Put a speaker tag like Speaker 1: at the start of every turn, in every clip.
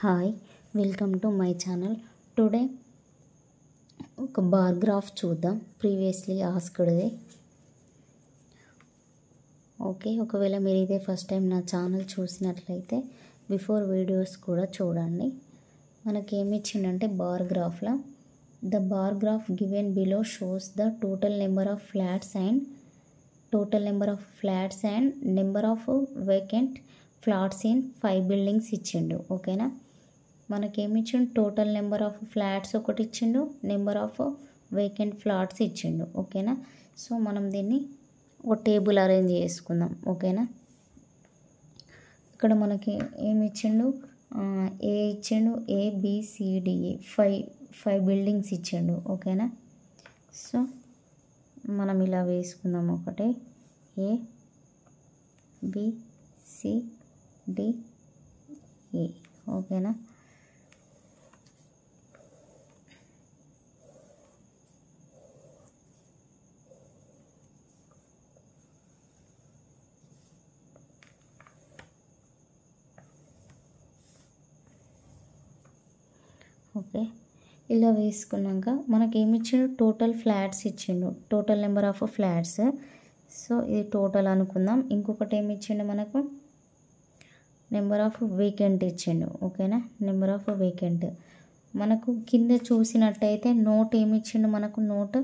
Speaker 1: Hi welcome to my channel. Today ఒక bar graph చూద్దాం. Previously ఆస్క్డ్ది. Okay, ఒకవేళ మీరు ఇదే ఫస్ట్ టైం నా ఛానల్ చూసినట్లయితే బిఫోర్ వీడియోస్ కూడా చూడండి. మనకి ఏమి ఇచ్చిందంటే బార్ గ్రాఫ్లో the bar graph given below shows the total number of flats and number of vacant flats in 5 buildings ఇచ్చిండు. ఓకేనా, మనకేమి ఇచ్చిండు? టోటల్ నెంబర్ ఆఫ్ ఫ్లాట్స్ ఒకటి ఇచ్చిండు, నెంబర్ ఆఫ్ వేకెంట్ ఫ్లాట్స్ ఇచ్చిండు. ఓకేనా, సో మనం దీన్ని ఒక టేబుల్ అరేంజ్ చేసుకుందాం. ఓకేనా, ఇక్కడ మనకి ఏమి ఇచ్చిండు? ఏ ఇచ్చిండు, ABCDE 5 బిల్డింగ్స్ ఇచ్చిండు. ఓకేనా, సో మనం ఇలా వేసుకుందాం. ఒకటి ABCDE. ఓకేనా, ఓకే ఇలా వేసుకున్నాక మనకి ఏమి ఇచ్చిండు? టోటల్ ఫ్లాట్స్ ఇచ్చిండు, total number of flats. So ఇది టోటల్ అనుకుందాం. ఇంకొకటి ఏమి ఇచ్చిండు? మనకు నెంబర్ ఆఫ్ వేకెంట్ ఇచ్చిండు. ఓకేనా, నెంబర్ ఆఫ్ వేకెంట్. మనకు కింద చూసినట్టయితే నోట్ ఏమి ఇచ్చిండు? మనకు note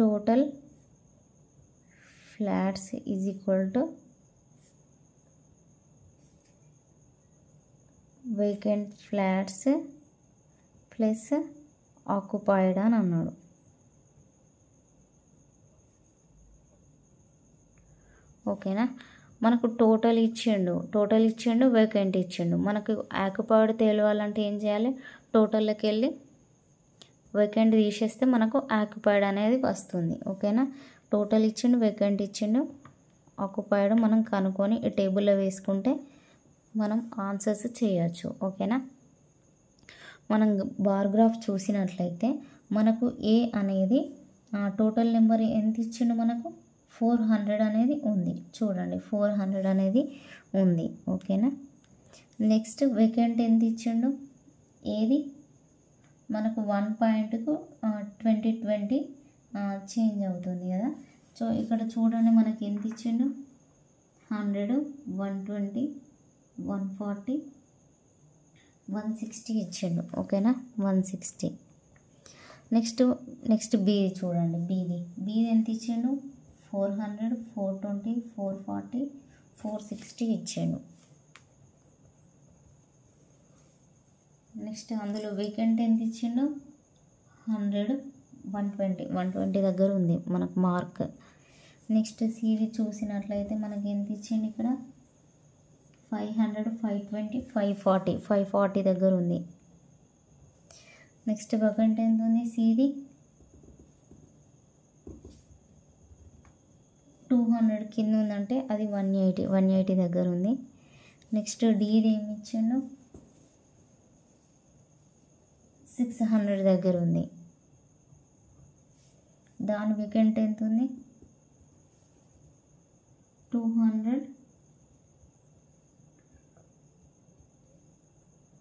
Speaker 1: total flats is equal to vacant flats plus occupied అని అన్నాడు. ఓకేనా, మనకు టోటల్ ఇచ్చిండు, వేకెంట్ ఇచ్చిండు. మనకు ఆక్యుపైడ్ తేలవాలంటే ఏం చేయాలి? టోటల్లోకి వెళ్ళి వేకెంట్ తీసేస్తే మనకు ఆక్యుపైడ్ అనేది వస్తుంది. ఓకేనా, టోటల్ ఇచ్చిండు, వేకెంట్ ఇచ్చిండు, ఆక్యుపైడ్ మనం కనుక్కొని ఈ టేబుల్లో వేసుకుంటే మనం ఆన్సర్స్ చేయొచ్చు. ఓకేనా, మనం బార్ గ్రాఫ్ చూసినట్లయితే మనకు ఏ అనేది టోటల్ నెంబర్ ఎంత ఇచ్చిండు? మనకు 400 అనేది ఉంది. చూడండి, 400 అనేది ఉంది. ఓకేనా, నెక్స్ట్ వేకెంట్ ఎంత ఇచ్చిండు? ఏది మనకు 1 పాయింట్కు 20 చేంజ్ అవుతుంది కదా. సో ఇక్కడ చూడండి, మనకి ఎంత ఇచ్చిండు? 100, 120, 140, 160 ఇచ్చిండు. ఓకేనా, 160. నెక్స్ట్ బి చూడండి. బీది ఎంత ఇచ్చిండు? 400, 420, 440, 460 ఇచ్చిండు. నెక్స్ట్ అందులో వేకెంట్ ఎంత ఇచ్చిండు? 100, 120 దగ్గర ఉంది మనకు మార్క్. నెక్స్ట్ సివి చూసినట్లయితే మనకి ఎంత ఇచ్చిండు? ఇక్కడ 500, 520, 540 దగ్గర ఉంది. నెక్స్ట్ వేకెంట్ ఎంత ఉంది? సిది 200 కింద ఉందంటే అది 180 దగ్గర ఉంది. నెక్స్ట్ డీది ఏమి ఇచ్చిండు? 600 దగ్గర ఉంది. దాని వేకెంట్ ఎంత ఉంది? 200,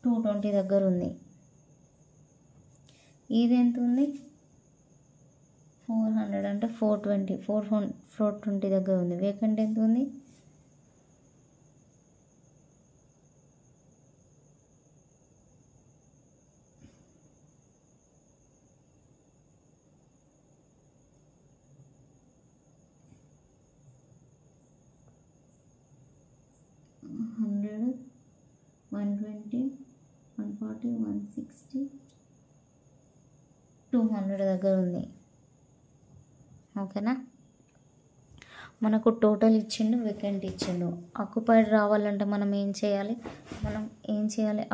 Speaker 1: 220 దగ్గర ఉంది. ఇది ఎంత ఉంది? 400 అంటే 420 దగ్గర ఉంది. వేకెంట్ ఎంత ఉంది? 100, 120, 140, 160, 200 దగ్గర ఉంది. ఓకేనా, మనకు టోటల్ ఇచ్చిండు, వేకెంట్ ఇచ్చిండు. ఆక్యుపైడ్ రావాలంటే మనం ఏం చేయాలి?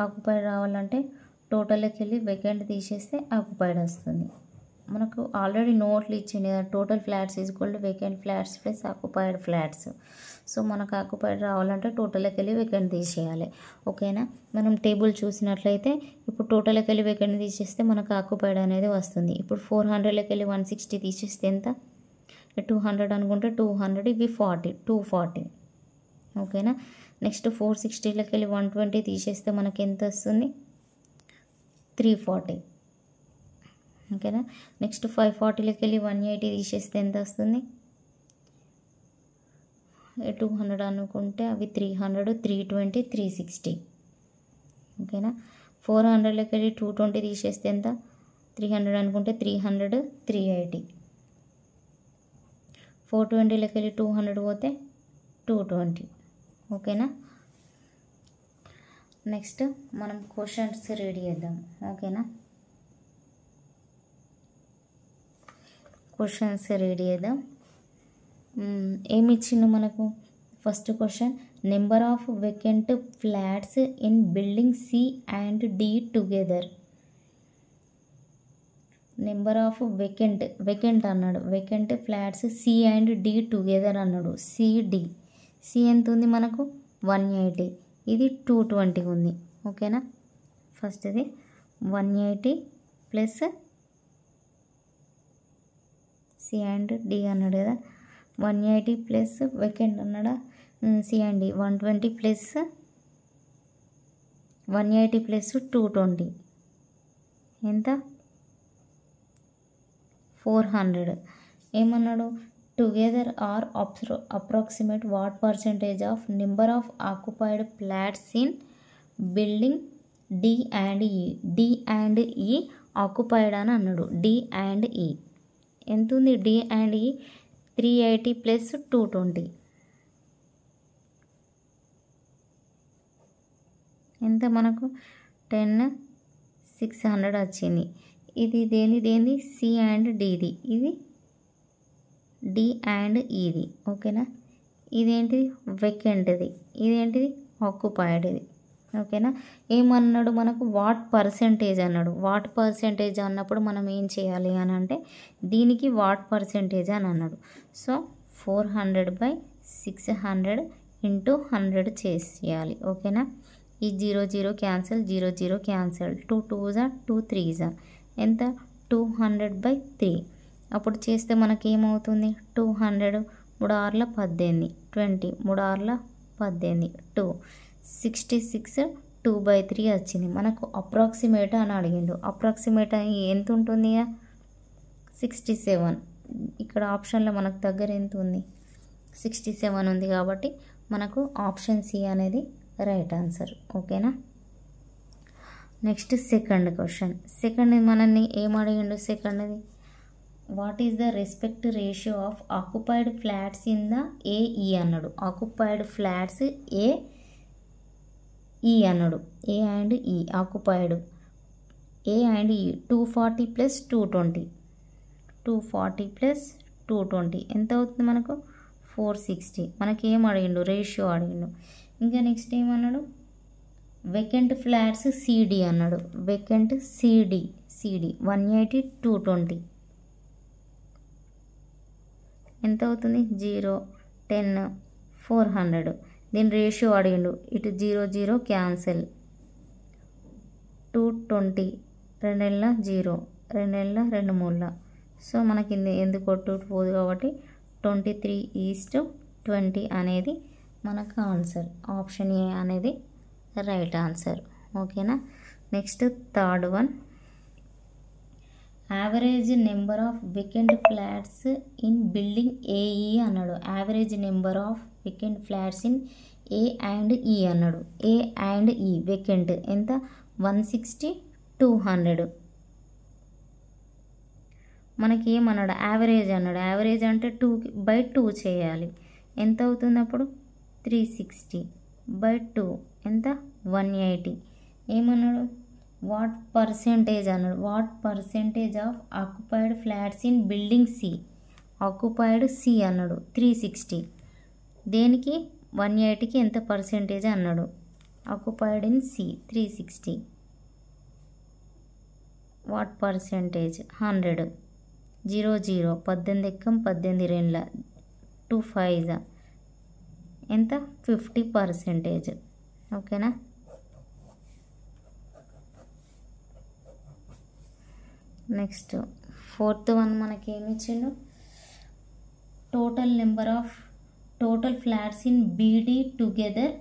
Speaker 1: ఆక్యుపైడ్ రావాలంటే టోటల్లోకి వెళ్ళి వేకెంట్ తీసేస్తే ఆక్యుపైడ్ వస్తుంది. మనకు ఆల్రెడీ నోట్లు ఇచ్చింది కదా, total flats is equal to vacant flats plus occupied flats. So మనకు ఆక్యుపైడ్ రావాలంటే టోటల్లోకి వెళ్ళి వేకెంట్ తీసేయాలి. ఓకేనా, మనం టేబుల్ చూసినట్లయితే ఇప్పుడు టోటల్లోకి వెళ్ళి వేకెంట్ తీసేస్తే మనకు ఆక్యుపైడ్ అనేది వస్తుంది. ఇప్పుడు 400లోకి వెళ్ళి 160 తీసేస్తే ఎంత? 200 అనుకుంటే 200, ఇవి 40, 240. ఓకేనా, నెక్స్ట్ 460లోకి వెళ్ళి 120 తీసేస్తే మనకి ఎంత వస్తుంది 340 ఓకేనా. నెక్స్ట్ 540లోకి వెళ్ళి 180 తీసేస్తే ఎంత వస్తుంది 200 అనుకుంటే అవి 300 320 360 ఓకేనా. 400లోకి వెళ్ళి 220 తీసేస్తే ఎంత 300 అనుకుంటే 300 380. 420లోకి వెళ్ళి 200 పోతే 220 ఓకేనా. నెక్స్ట్ మనం క్వశ్చన్స్ రెడీ చేద్దాం ఓకేనా. క్వశ్చన్స్ రెడీ చేద్దాం. ఏమి ఇచ్చిండు మనకు first question number of vacant flats in building C and D together. Number of vacant అన్నాడు, vacant flats C and D together అన్నాడు. సిడి సి ఎంత ఉంది మనకు 180, ఇది 220 ఉంది ఓకేనా. ఫస్ట్ ఇది 180 ప్లస్ సి అండ్ డి అన్నాడు కదా, 180 ప్లస్ వేకెంట్ అన్నాడా C and D 120 plus 180 plus 220 ఎంత 400. ఏమన్నాడు together are approximate what percentage of number of occupied flats in building D and E. D and E occupied అని అన్నాడు. D and ఈ ఎంత ఉంది డి అండ్ ఈ 380 ప్లస్ 220 ఎంత మనకు 10600 వచ్చింది. ఇది దేని సి అండ్ డిది, ఇది డి అండ్ ఈది ఓకేనా. ఇదేంటిది వేకెంట్ది, ఇదేంటిది ఆక్యుపైడ్ది ఓకేనా. ఏమన్నాడు మనకు వాట్ పర్సెంటేజ్ అన్నాడు. వాట్ పర్సెంటేజ్ అన్నప్పుడు మనం ఏం చేయాలి అని అంటే దీనికి వాట్ పర్సెంటేజ్ అని అన్నాడు. సో 400/600 ఇంటూ 100 చేయాలి ఓకేనా. ఈ 0 క్యాన్సల్ 0 క్యాన్సల్ 2 2s 2 3s ఎంత 200/3. అప్పుడు చేస్తే మనకి ఏమవుతుంది 200 3 6 18 20 3 6 18 2 66 2/3 వచ్చింది. మనకు అప్రాక్సిమేట్ అని అడిగిండు. అప్రాక్సిమేట్ ఎంత ఉంటుంది 67. ఇక్కడ ఆప్షన్లో మనకు దగ్గర ఎంత ఉంది 67 ఉంది కాబట్టి మనకు ఆప్షన్ సి అనేది రైట్ ఆన్సర్ ఓకేనా. Next second question. సెకండ్ మనల్ని ఏం అడిగిండు సెకండ్ది what is the respect ratio of occupied flats in the A E అన్నాడు. ఆక్యుపైడ్ ఫ్లాట్స్ ఈ అన్నాడు. A and E occupied A and E 240 plus 220 240 plus 220 ఎంత అవుతుంది మనకు 460. మనకి ఏం అడిగిండు రేషియో అడిగిండు. ఇంకా నెక్స్ట్ ఏమన్నాడు వేకెంట్ ఫ్లాట్స్ సిడి అన్నాడు. వేకెంట్ సిడి 180 220 ఎంత అవుతుంది 0 10 400. దీని రేషియో అడిగిండు. ఇటు 0 క్యాన్సల్ 220 2 0 2 2 3. సో మనకి ఎందుకు పోదు కాబట్టి 23:20 అనేది మనకు ఆన్సర్. ఆప్షన్ ఏ అనేది రైట్ ఆన్సర్ ఓకేనా. Next third one average number of vacant flats in building A E అన్నాడు. Average number of vacant flats in A and E అన్నాడు. ఏ అండ్ ఈ వేకెంట్ ఎంత 160 200. మనకి ఏమన్నాడు యావరేజ్ అన్నాడు. యావరేజ్ అంటే 2/2 చేయాలి. ఎంత అవుతుంది అప్పుడు 360/2 ఎంత 180. ఏమన్నాడు వాట్ పర్సెంటేజ్ అన్నాడు. What percentage of occupied flats in building C. Occupied C అన్నాడు 360. దేనికి 180కి ఎంత పర్సెంటేజ్ అన్నాడు. Occupied in C 360 what percentage 100 0 0 18 ఎక్కం 18 2 2 5 ఎంత 50% ఓకేనా. నెక్స్ట్ ఫోర్త్ వన్ మనకి ఏమి ఇచ్చిండు total flats in B D together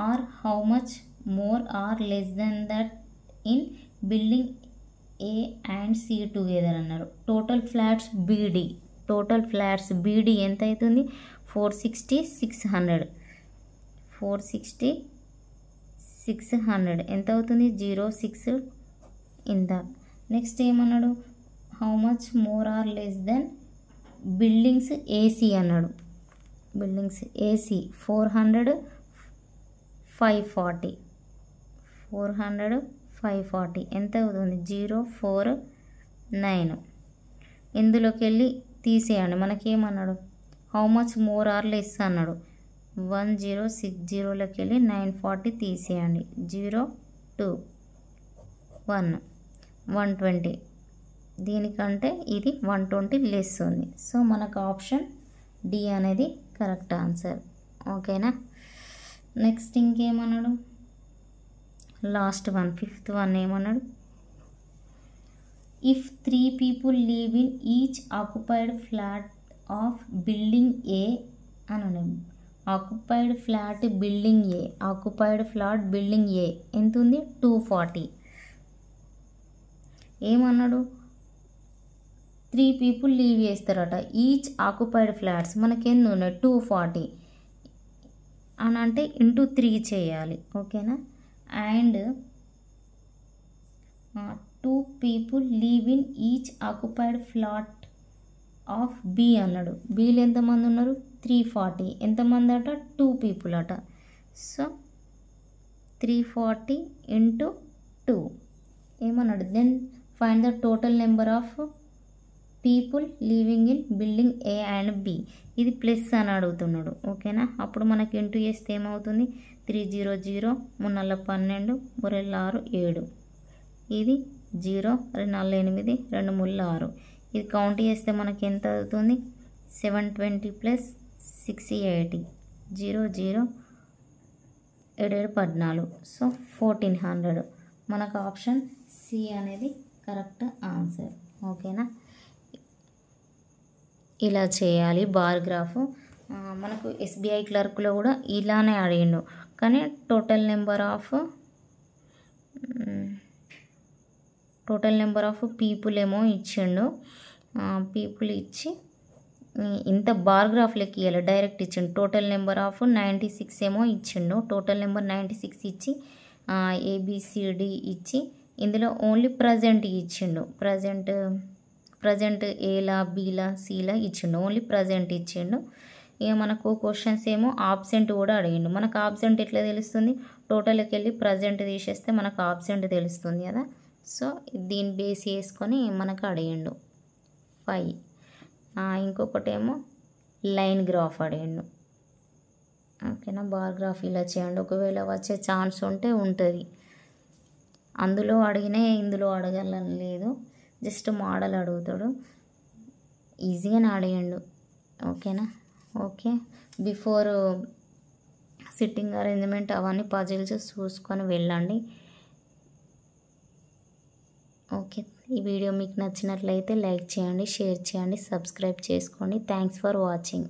Speaker 1: are how much more or less than that in building A and C together అన్నారు. టోటల్ ఫ్లాట్స్ బీడీ ఎంత అవుతుంది? 460 600 460 600 ఎంత అవుతుంది? 06 ఇంత. నెక్స్ట్ ఏమన్నాడు? How much more or less than buildings A C అన్నాడు. Buildings A C 400 540 400 540 ఎంత అవుతుంది? 049. ఇందులోకి వెళ్ళి తీసేయండి. మనకేమన్నాడు? How much more or less అన్నాడు. 1060లోకి వెళ్ళి 940 తీసేయండి. 0 2 1 120. దీనికంటే ఇది 120 లెస్ ఉంది. సో మనకు ఆప్షన్ డి అనేది కరెక్ట్ ఆన్సర్. ఓకేనా? నెక్స్ట్ ఇంకేమన్నాడు? లాస్ట్ వన్, 5th వన్ ఏమన్నాడు? If 3 people live in each occupied flat of building A అన్నాడు. ఆక్యుపైడ్ ఫ్లాట్ బిల్డింగ్ ఏ ఎంత ఉంది? 240. ఏమన్నాడు? 3 people లీవ్ చేస్తారట. ఈచ్ ఆక్యుపైడ్ ఫ్లాట్స్ మనకి ఎన్ని ఉన్నాయి? 240 అని అంటే ఇంటూ 3 చేయాలి. ఓకేనా? And 2 people live in each occupied flat of B అన్నాడు. బీలు ఎంతమంది ఉన్నారు? 340. ఎంతమంది అట? 2 people అట. సో 340 ఇంటూ 2 ఏమన్నాడు? Then find the total number of people living in building A and B. ఇది ప్లస్ అని అడుగుతున్నాడు. ఓకేనా? అప్పుడు మనకి ఇంటూ చేస్తే ఏమవుతుంది? 300 3 12 6 7. ఇది 0 4 8 2 6. ఇది కౌంట్ చేస్తే మనకి ఎంత అవుతుంది? 720 ప్లస్ 680 0 0 7 14. సో 1400. మనకు ఆప్షన్ సి అనేది కరెక్ట్ ఆన్సర్. ఓకేనా? ఇలా చేయాలి బార్ గ్రాఫ్. మనకు ఎస్బీఐ క్లర్క్లో కూడా ఇలానే అడిగిండు, కానీ టోటల్ నెంబర్ ఆఫ్ పీపుల్ ఏమో ఇచ్చిండు. పీపుల్ ఇచ్చి ఇంత బార్ గ్రాఫ్ లెక్క ఇవ్వాలి, డైరెక్ట్ ఇచ్చిండు. టోటల్ నెంబర్ ఆఫ్ 96 ఏమో ఇచ్చిండు. టోటల్ నెంబర్ 96 ఇచ్చి ఏబిసిడి ఇచ్చి ఇందులో ఓన్లీ ప్రజెంట్ ఇచ్చిండు. ప్రజెంట్ ఏలా బీలా సీలా ఇచ్చిండు. ఓన్లీ ప్రజెంట్ ఇచ్చిండు. ఇక మనకు క్వశ్చన్స్ ఏమో ఆబ్సెంట్ కూడా అడిగిండు. మనకు ఆబ్సెంట్ ఎట్లా తెలుస్తుంది? టోటల్కి వెళ్ళి ప్రజెంట్ తీసేస్తే మనకు ఆబ్సెంట్ తెలుస్తుంది కదా. సో దీన్ని బేస్ చేసుకొని మనకు అడిగిండు 5. ఇంకొకటి ఏమో లైన్ గ్రాఫ్ అడిగిండు. ఓకేనా? బార్ గ్రాఫ్ ఇలా చేయండి. ఒకవేళ వచ్చే ఛాన్స్ ఉంటే ఉంటుంది. అందులో అడిగినే ఇందులో అడగాలని లేదు, జస్ట్ మోడల్ అడుగుతాడు. ఈజీగానే అడిగిండు. ఓకేనా? ఓకే. బిఫోర్ సిట్టింగ్ అరేంజ్మెంట్ అవన్నీ పజిల్స్ చూసుకొని వెళ్ళండి. ఓకే. ఈ వీడియో మీకు నచ్చినట్లయితే లైక్ చేయండి, షేర్ చేయండి, సబ్స్క్రైబ్ చేసుకోండి. Thanks for watching.